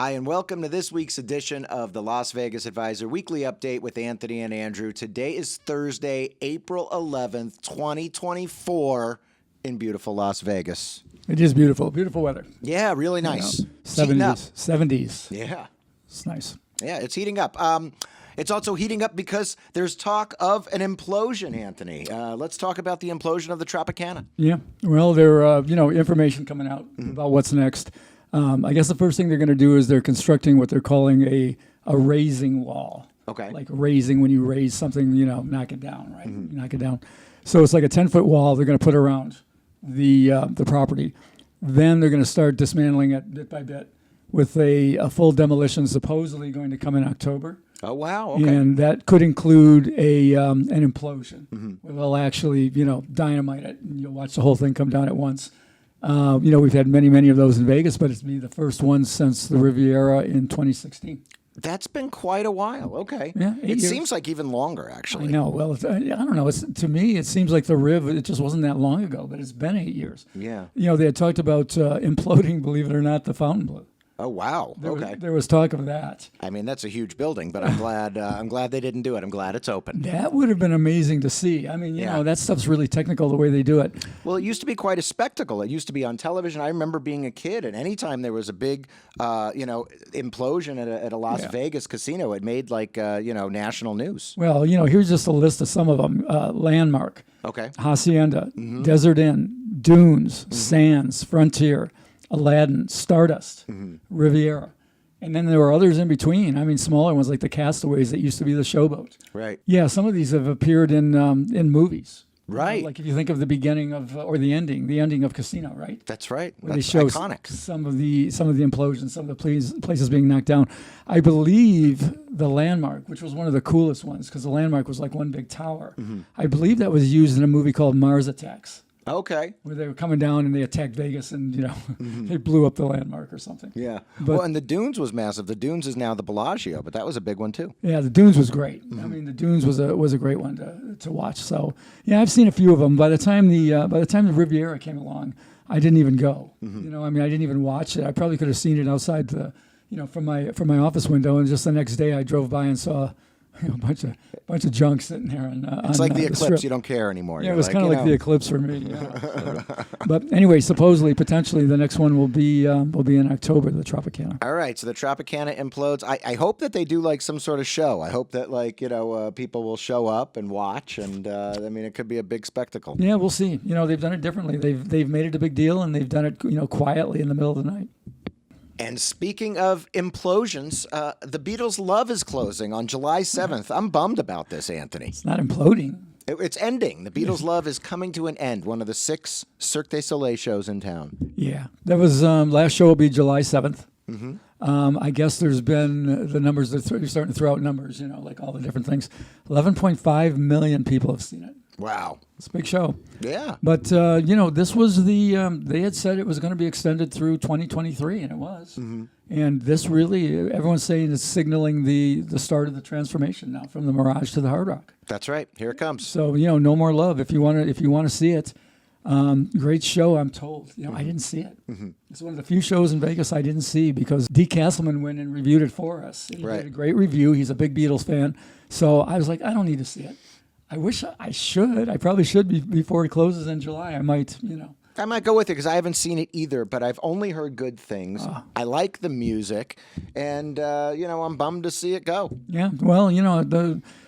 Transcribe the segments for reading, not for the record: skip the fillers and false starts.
Hi, and welcome to this week's edition of the Las Vegas Advisor Weekly Update with Anthony and Andrew. Today is Thursday, April 11th, 2024 in beautiful Las Vegas. It is beautiful. Beautiful weather. Yeah, really nice. You know, 70s. Yeah. It's nice. Yeah, it's heating up. It's also heating up because there's talk of an implosion, Anthony. Let's talk about the implosion of the Tropicana. Yeah. Well, there information coming out about what's next. I guess the first thing they're going to do is they're constructing what they're calling a raising wall. Okay. Like raising, when you raise something, knock it down, right? You knock it down. So it's like a 10-foot wall they're going to put around the property. Then they're going to start dismantling it bit by bit with a full demolition supposedly going to come in October. Oh, wow. Okay. And that could include an implosion where they'll actually, dynamite it, and you'll watch the whole thing come down at once. We've had many of those in Vegas, but it's be the first one since the Riviera in 2016. That's been quite a while. Okay. Yeah, 8 years. Seems like even longer, actually. I know. Well, I don't know. To me, it seems like the Riv, it just wasn't that long ago, but it's been 8 years. Yeah. They had talked about imploding, believe it or not, the Fontainebleau. Oh, wow. There was talk of that. I mean, that's a huge building, but I'm glad they didn't do it. I'm glad it's open. That would have been amazing to see. I mean, that stuff's really technical the way they do it. Well, it used to be quite a spectacle. It used to be on television. I remember being a kid, and anytime there was a big, implosion at a Las Vegas casino, it made national news. Well, here's just a list of some of them. Landmark. Okay. Hacienda, Desert Inn, Dunes, Sands, Frontier, Aladdin, Stardust, Riviera. And then there were others in between. I mean, smaller ones like the Castaways that used to be the Showboat. Right. Yeah, some of these have appeared in movies. Right. Like if you think of the beginning of, or the ending of Casino, right? That's right. Where That's they show iconic. some of the implosions, some of the places being knocked down. I believe the Landmark, which was one of the coolest ones, because the Landmark was like one big tower. I believe that was used in a movie called Mars Attacks. Okay. Where they were coming down and they attacked Vegas and, they blew up the Landmark or something. Yeah. Well, and the Dunes was massive. The Dunes is now the Bellagio, but that was a big one too. Yeah, the Dunes was great. I mean, the Dunes was a great one to watch. So, yeah, I've seen a few of them. By the time the Riviera came along, I didn't even go. I didn't even watch it. I probably could have seen it outside from my office window, and just the next day I drove by and saw a bunch of junk sitting there. It's like the eclipse. You don't care anymore. Yeah, it was kind of like the eclipse for me. Yeah. But anyway, potentially, the next one will be in October, the Tropicana. All right, so the Tropicana implodes. I hope that they do like some sort of show. I hope that people will show up and watch, and it could be a big spectacle. Yeah, we'll see. They've done it differently. They've made it a big deal, and they've done it quietly in the middle of the night. And speaking of implosions, the Beatles' Love is closing on July 7th. I'm bummed about this, Anthony. It's not imploding. It's ending. The Beatles' Love is coming to an end, one of the 6 Cirque du Soleil shows in town. Yeah. That was last show will be July 7th. I guess there's been the numbers, they're starting to throw out numbers, like all the different things. 11.5 million people have seen it. Wow. It's a big show. Yeah. But, this was they had said it was going to be extended through 2023, and it was. And this really, everyone's saying it's signaling the start of the transformation now from the Mirage to the Hard Rock. That's right. Here it comes. So, No More Love. If you want to see it, great show, I'm told. I didn't see it. It's one of the few shows in Vegas I didn't see because D. Castleman went and reviewed it for us. And he did a great review. He's a big Beatles fan. So I was like, I don't need to see it. I wish I should. I probably should before it closes in July. I might, I might go with it because I haven't seen it either, but I've only heard good things. I like the music, and, I'm bummed to see it go. Yeah, well,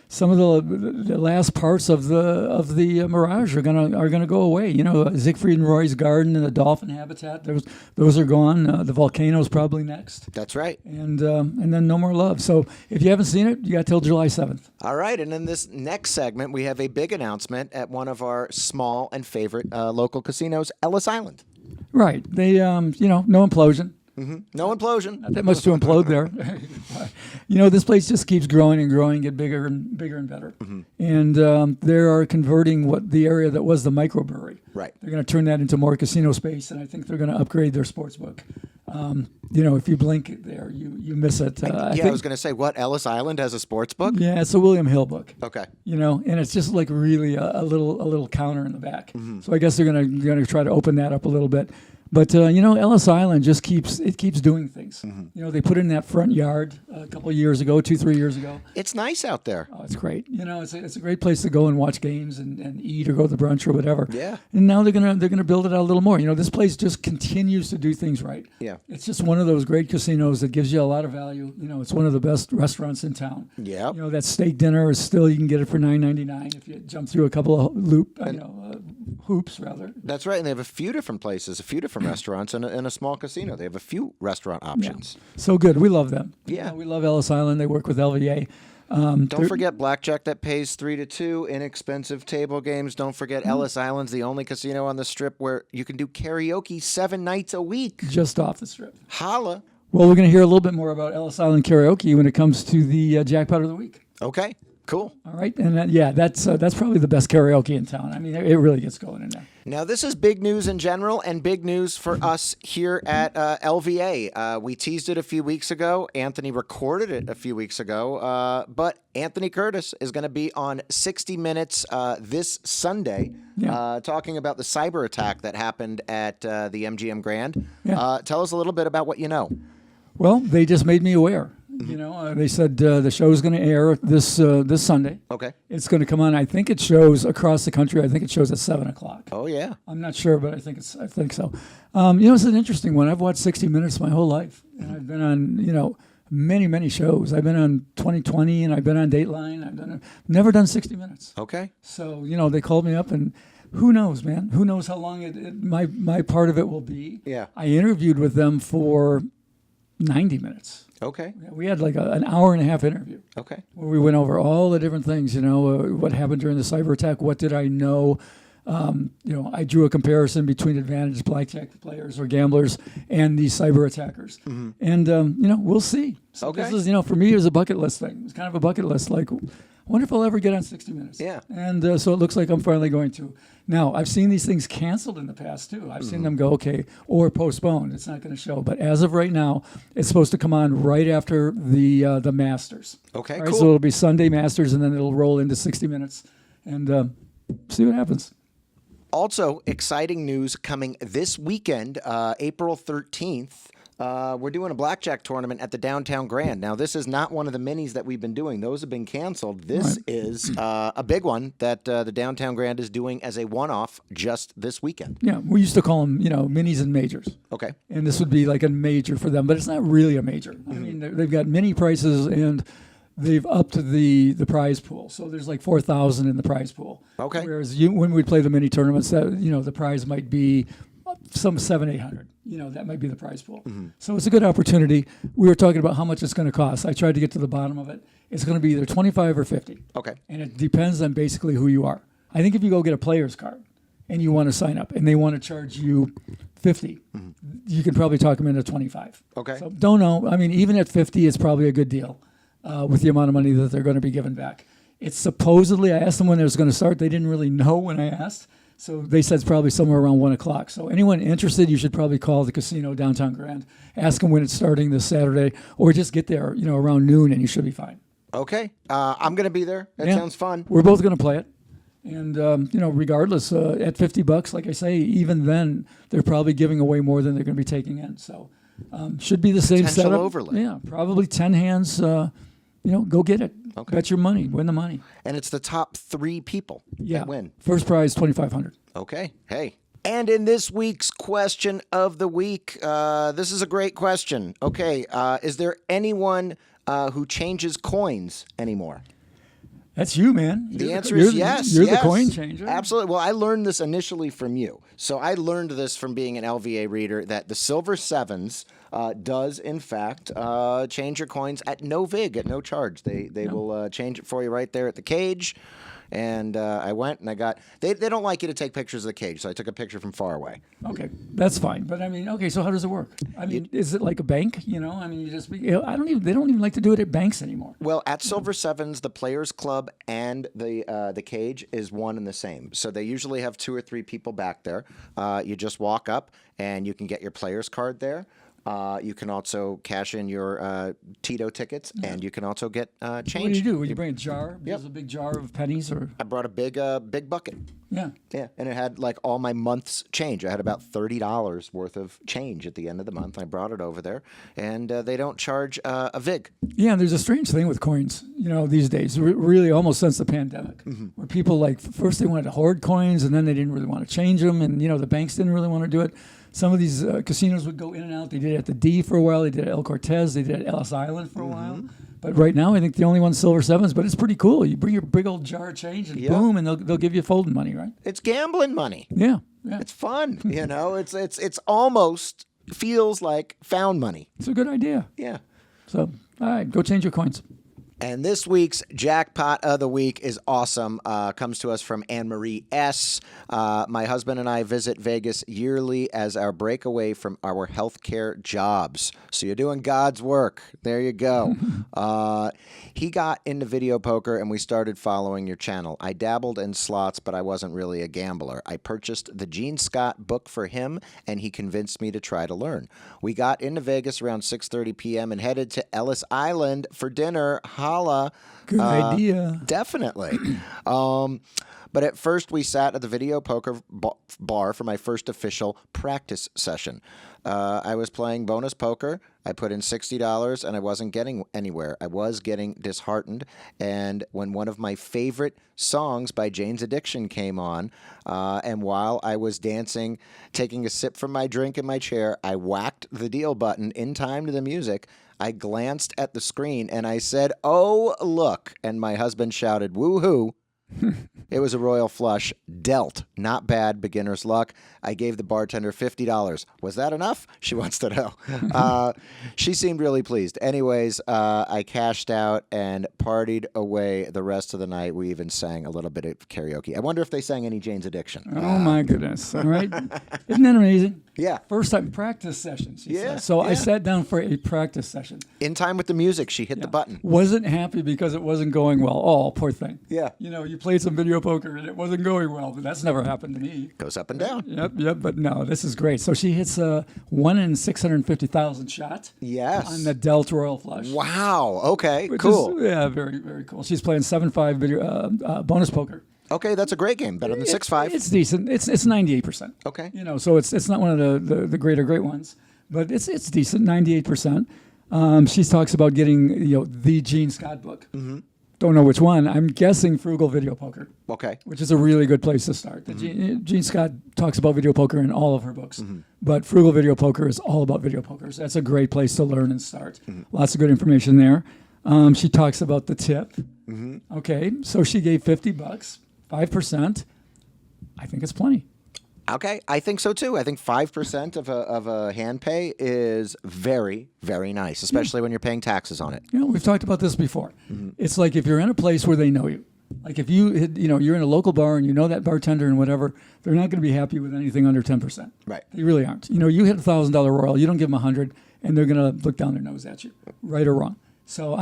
some of the last parts of the Mirage are gonna go away. Siegfried and Roy's Garden and the dolphin habitat. Those are gone. The volcano's probably next. That's right. And then No More Love. So if you haven't seen it, you got till July 7th. All right, and in this next segment, we have a big announcement at one of our small and favorite local casinos, Ellis Island. Right. They no implosion. No implosion. Not that much to implode there. This place just keeps growing and growing, get bigger and bigger and better. And they are converting the area that was the microbrewery. Right. They're going to turn that into more casino space, and I think they're going to upgrade their sports book. If you blink there, you miss it. I was going to say, what, Ellis Island has a sports book? Yeah, it's a William Hill book. Okay. And it's just like really a little counter in the back. So I guess they're going to try to open that up a little bit. But Ellis Island just keeps doing things. They put it in that front yard a couple of years ago, 2-3 years ago. It's nice out there. Oh, it's great. It's a great place to go and watch games and eat or go to brunch or whatever. Yeah. And now they're gonna build it out a little more. This place just continues to do things right. Yeah. It's just one of those great casinos that gives you a lot of value. It's one of the best restaurants in town. Yeah. That steak dinner is still, you can get it for $9.99 if you jump through a couple of hoops rather. That's right, and they have a few different places, a few different restaurants, and a small casino. They have a few restaurant options. Yeah. So good. We love them. Yeah. We love Ellis Island. They work with LVA. Don't forget Blackjack that pays 3-2, inexpensive table games. Don't forget Ellis Island's the only casino on the Strip where you can do karaoke 7 nights a week. Just off the Strip. Holla. Well, we're going to hear a little bit more about Ellis Island karaoke when it comes to the Jackpot of the Week. Okay, cool. All right, and that's probably the best karaoke in town. I mean, it really gets going in there. Now, this is big news in general and big news for us here at LVA. We teased it a few weeks ago. Anthony recorded it a few weeks ago. But Anthony Curtis is going to be on 60 Minutes this Sunday talking about the cyber attack that happened at the MGM Grand. Yeah. Tell us a little bit about what you know. Well, they just made me aware. They said the show is going to air this Sunday. Okay. It's going to come on. I think it shows across the country. I think it shows at 7:00. Oh yeah. I'm not sure, but I think so. It's an interesting one. I've watched 60 Minutes my whole life, and I've been on many shows. I've been on 2020, and I've been on Dateline. I've never done 60 Minutes. Okay. So they called me up, and who knows, man? Who knows how long my part of it will be? Yeah. I interviewed with them for 90 minutes. Okay. We had like an hour and a half interview. Okay. Where we went over all the different things, what happened during the cyber attack, what did I know? I drew a comparison between advantaged blackjack players or gamblers and these cyber attackers. Mm-hmm. And, we'll see. So okay. This is, for me, it was a bucket list thing. It's kind of a bucket list. Like, I wonder if I'll ever get on 60 Minutes. Yeah. And so it looks like I'm finally going to. Now, I've seen these things canceled in the past, too. I've seen them go, okay, or postponed. It's not going to show. But as of right now, it's supposed to come on right after the Masters. Okay, right, cool. So it'll be Sunday Masters, and then it'll roll into 60 Minutes. And see what happens. Also, exciting news coming this weekend, April 13th. We're doing a blackjack tournament at the Downtown Grand. Now, this is not one of the minis that we've been doing. Those have been canceled. This is a big one that the Downtown Grand is doing as a one-off just this weekend. Yeah, we used to call them, minis and majors. Okay. And this would be like a major for them, but it's not really a major. Mm-hmm. I mean, they've got mini prices, and they've upped the prize pool. So there's like 4,000 in the prize pool. Okay. Whereas when we play the mini tournaments, the prize might be some 700-800. That might be the prize pool. Mm-hmm. So it's a good opportunity. We were talking about how much it's going to cost. I tried to get to the bottom of it. It's going to be either 25 or 50. Okay. And it depends on basically who you are. I think if you go get a player's card and you want to sign up and they want to charge you 50, you can probably talk them into 25. Okay. So don't know. I mean, even at 50, it's probably a good deal with the amount of money that they're going to be giving back. It's supposedly, I asked them when it was going to start. They didn't really know when I asked. So they said it's probably somewhere around 1 o'clock. So anyone interested, you should probably call the casino Downtown Grand, ask them when it's starting this Saturday, or just get there, around noon, and you should be fine. Okay. I'm going to be there. That sounds fun. We're both going to play it. And, regardless, at $50, like I say, even then, they're probably giving away more than they're going to be taking in. So should be the same Potential setup. overlay. Yeah, probably 10 hands. Go get it. Okay. Bet your money. Win the money. And it's the top 3 people that win. First prize, $2,500. Okay. Hey. And in this week's question of the week, this is a great question. Okay. Is there anyone who changes coins anymore? That's you, man. The answer is yes. You're the coin changer. Absolutely. Well, I learned this initially from you. So I learned this from being an LVA reader that the Silver Sevens does, in fact, change your coins at no vig, at no charge. They will change it for you right there at the cage. And I went and I got, they don't like you to take pictures of the cage, so I took a picture from far away. Okay, that's fine. But I mean, okay, so how does it work? I mean, is it like a bank? I mean, you just, they don't even like to do it at banks anymore. Well, at Silver Sevens, the Players Club and the cage is one and the same. So they usually have 2 or 3 people back there. You just walk up and you can get your player's card there. You can also cash in your Tito tickets, and you can also get change. What do you do? Will you bring a jar? There's a big jar of pennies, or I brought a big bucket. yeah. Yeah, and it had like all my month's change. I had about $30 worth of change at the end of the month. I brought it over there, and they don't charge a vig. Yeah, there's a strange thing with coins, these days, really almost since the pandemic, where people first they wanted to hoard coins, and then they didn't really want to change them, and the banks didn't really want to do it. Some of these casinos would go in and out. They did it at the D for a while. They did it at El Cortez. They did it at Ellis Island for a while. But right now, I think the only one's Silver Sevens, but it's pretty cool. You bring your big old jar of change, and boom, and they'll give you folding money, right? It's gambling money. Yeah. It's fun. It's almost feels like found money. It's a good idea. Yeah. So, all right, go change your coins. And this week's Jackpot of the Week is awesome. Comes to us from Anne-Marie S. My husband and I visit Vegas yearly as our breakaway from our healthcare jobs. So you're doing God's work. There you go. He got into video poker, and we started following your channel. I dabbled in slots, but I wasn't really a gambler. I purchased the Gene Scott book for him, and he convinced me to try to learn. We got into Vegas around 6:30 p.m. and headed to Ellis Island for dinner. Holla. Good idea. Definitely. But at first, we sat at the video poker bar for my first official practice session. I was playing bonus poker. I put in $60, and I wasn't getting anywhere. I was getting disheartened. And when one of my favorite songs by Jane's Addiction came on, and while I was dancing, taking a sip from my drink in my chair, I whacked the deal button in time to the music. I glanced at the screen, and I said, "Oh, look." And my husband shouted, "Woo-hoo." It was a royal flush. Dealt. Not bad. Beginner's luck. I gave the bartender $50. Was that enough? She wants to know. She seemed really pleased. Anyways, I cashed out and partied away the rest of the night. We even sang a little bit of karaoke. I wonder if they sang any Jane's Addiction. Oh, my goodness. All right. Isn't that amazing? Yeah. First time practice session, she said. So I sat down for a practice session. In time with the music, she hit the button. Wasn't happy because it wasn't going well. Oh, poor thing. Yeah. You played some video poker and it wasn't going well, but that's never happened to me. Goes up and down. Yep. But no, this is great. So she hits a 1 in 650,000 shot. Yes. On the Delt Royal Flush. Wow. Okay. Cool. Very, very cool. She's playing 7-5 video bonus poker. Okay, that's a great game. Better than 6-5. It's decent. It's 98%. Okay. So it's not one of the great ones, but it's decent. 98%. She talks about getting the Gene Scott book. Mm-hmm. Don't know which one. I'm guessing Frugal Video Poker. Okay. Which is a really good place to start. Gene Scott talks about video poker in all of her books, but Frugal Video Poker is all about video poker. So that's a great place to learn and start. Lots of good information there. She talks about the tip. Okay, so she gave $50, 5%. I think it's plenty. Okay, I think so too. I think 5% of a hand pay is very, very nice, especially when you're paying taxes on it. We've talked about this before. It's like if you're in a place where they know you. Like if you're in a local bar and you know that bartender and whatever, they're not going to be happy with anything under 10%. Right. They really aren't. You hit $1,000 Royal, you don't give them $100, and they're going to look down their nose at you, right or wrong. So,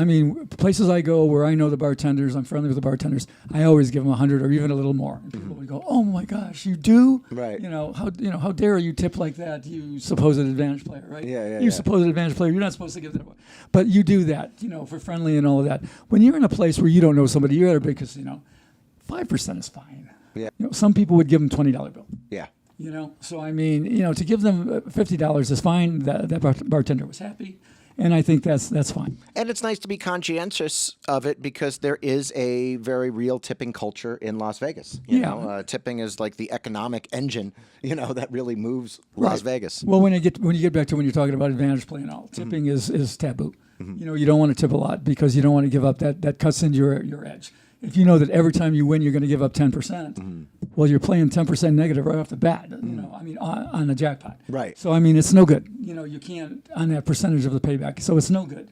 places I go where I know the bartenders, I'm friendly with the bartenders, I always give them $100 or even a little more. And people would go, "Oh my gosh, you do?" Right. How dare you tip like that, you supposed advantage player, right? Yeah. Supposed advantage player, you're not supposed to give that away. But you do that, for friendly and all of that. When you're in a place where you don't know somebody, you're at a big casino, 5% is fine. Yeah. Some people would give them $20 bill. Yeah. So to give them $50 is fine. That bartender was happy. And I think that's fine. And it's nice to be conscientious of it because there is a very real tipping culture in Las Vegas. You know, tipping is like the economic engine, that really moves Las Vegas. Well, when you get back to when you're talking about advantage play and all, tipping is taboo. You don't want to tip a lot because you don't want to give up that cuts into your edge. If you know that every time you win, you're going to give up 10%, well, you're playing 10% negative right off the bat, on a jackpot. Right. So, it's no good. You can't, on that percentage of the payback. So it's no good.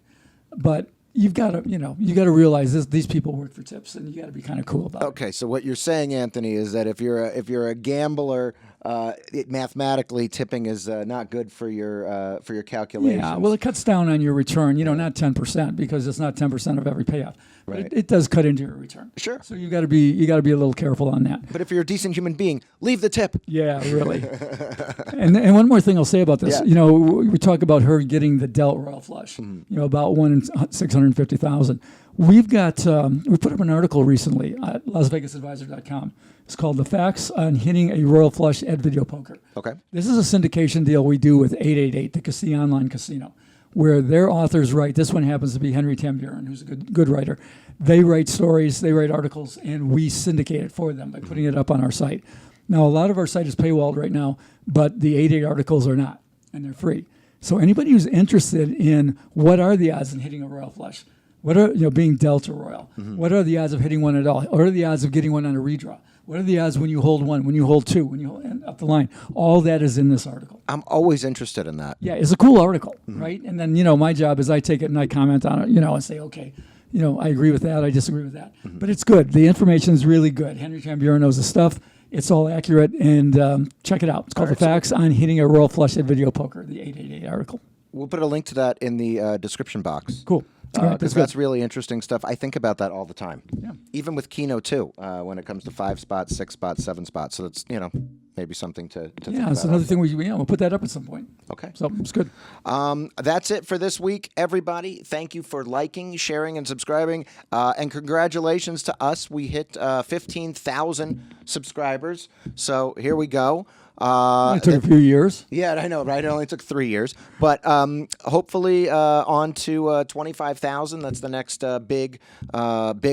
But you've got to realize these people work for tips, and you got to be kind of cool about it. Okay, so what you're saying, Anthony, is that if you're a gambler mathematically tipping is not good for your calculations. Yeah, well, it cuts down on your return. Not 10% because it's not 10% of every payoff. Right. But it does cut into your return. Sure. So you got to be a little careful on that. But if you're a decent human being, leave the tip. Yeah, really. and one more thing I'll say about this. Yeah. We talk about her getting the Delt Royal Flush. About 1 in 650,000. We've got we put up an article recently at LasVegasAdvisor.com. It's called "The Facts on Hitting a Royal Flush at Video Poker." Okay. This is a syndication deal we do with 888, the online casino, where their authors write. This one happens to be Henry Tamburan, who's a good writer. They write stories, they write articles, and we syndicate it for them by putting it up on our site. Now, a lot of our site is paywalled right now, but the 88 articles are not, and they're free. So anybody who's interested in what are the odds in hitting a Royal Flush, what are being dealt a Royal, what are the odds of hitting one at all, what are the odds of getting one on a redraw, what are the odds when you hold one, when you hold two, when you hold up the line, all that is in this article. I'm always interested in that. Yeah, it's a cool article, right? And then my job is I take it and I comment on it, and say, okay, I agree with that, I disagree with that, but it's good. The information is really good. Henry Tamburan knows the stuff. It's all accurate, and check it out. It's called "The Facts on Hitting a Royal Flush at Video Poker," the 888 article. We'll put a link to that in the description box. Cool. Because that's really interesting stuff. I think about that all the time. Yeah. Even with Keno, too, when it comes to 5 spots, 6 spots, 7 spots. So that's, maybe something to think about. Yeah, it's another thing we'll put that up at some point. Okay. So it's good. That's it for this week, everybody. Thank you for liking, sharing, and subscribing. And congratulations to us. We hit 15,000 subscribers. So here we go. It took a few years. Yeah, I know, right? It only took 3 years. But hopefully on to 25,000. That's the next big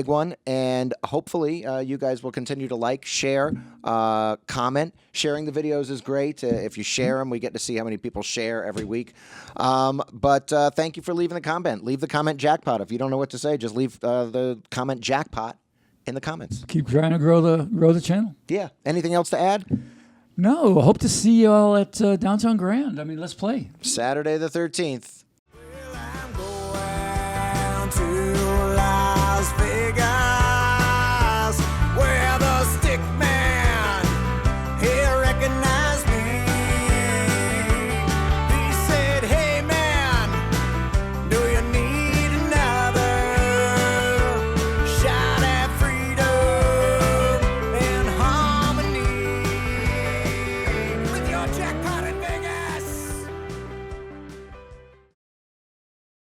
one. And hopefully you guys will continue to like, share, comment. Sharing the videos is great. If you share them, we get to see how many people share every week. But thank you for leaving the comment. Leave the comment jackpot. If you don't know what to say, just leave the comment jackpot in the comments. Keep trying to grow the channel. Yeah. Anything else to add? No, hope to see you all at Downtown Grand. Let's play. Saturday the 13th.